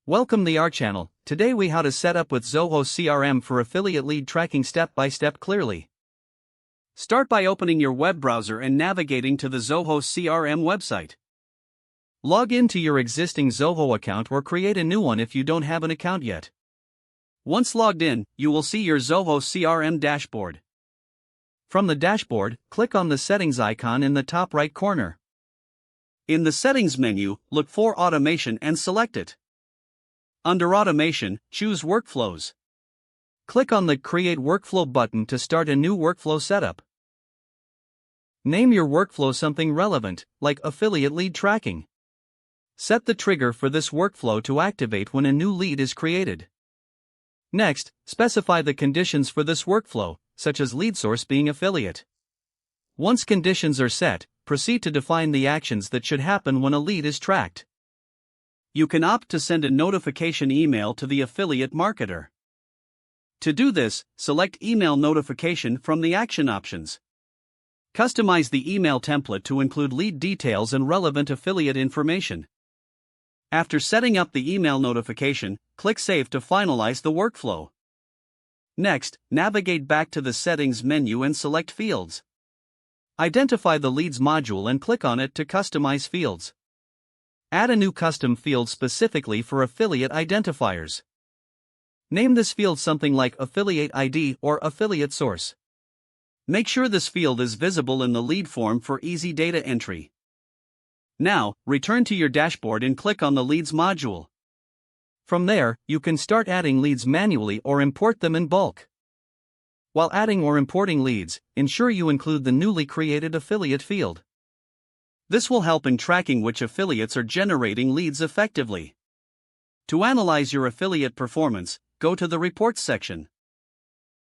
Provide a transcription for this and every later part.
Welcome to our channel. Today we how to set up with Zoho CRM for affiliate lead tracking step by step clearly. Start by opening your web browser and navigating to the Zoho CRM website. Log into your existing Zoho account or create a new one if you don't have an account yet. Once logged in, you will see your Zoho CRM dashboard. From the dashboard, click on the settings icon in the top right corner. In the settings menu, look for automation and select it. Under automation, choose workflows. Click on the Create Workflow button to start a new workflow setup. Name your workflow something relevant, like affiliate lead tracking. Set the trigger for this workflow to activate when a new lead is created. Next, specify the conditions for this workflow, such as lead source being affiliate. Once conditions are set, proceed to define the actions that should happen when a lead is tracked. You can opt to send a notification email to the affiliate marketer. To do this, select Email Notification from the action options. Customize the email template to include lead details and relevant affiliate information. After setting up the email notification, click Save to finalize the workflow. Next, navigate back to the Settings menu and select Fields. Identify the Leads module and click on it to customize fields. Add a new custom field specifically for affiliate identifiers. Name this field something like Affiliate ID or Affiliate Source. Make sure this field is visible in the lead form for easy data entry. Now, return to your dashboard and click on the Leads module. From there, you can start adding leads manually or import them in bulk. While adding or importing leads, ensure you include the newly created affiliate field. This will help in tracking which affiliates are generating leads effectively. To analyze your affiliate performance, go to the Reports section.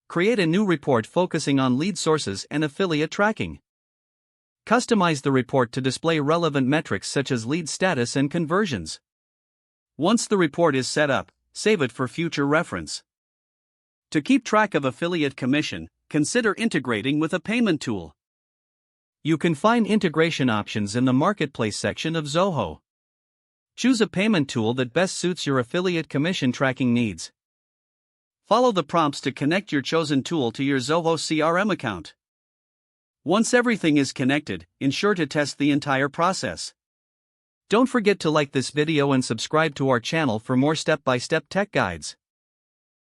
Create a new report focusing on lead sources and affiliate tracking. Customize the report to display relevant metrics such as lead status and conversions. Once the report is set up, save it for future reference. To keep track of affiliate commission, consider integrating with a payment tool. You can find integration options in the Marketplace section of Zoho. Choose a payment tool that best suits your affiliate commission tracking needs. Follow the prompts to connect your chosen tool to your Zoho CRM account. Once everything is connected, ensure to test the entire process. Don't forget to like this video and subscribe to our channel for more step-by-step tech guides.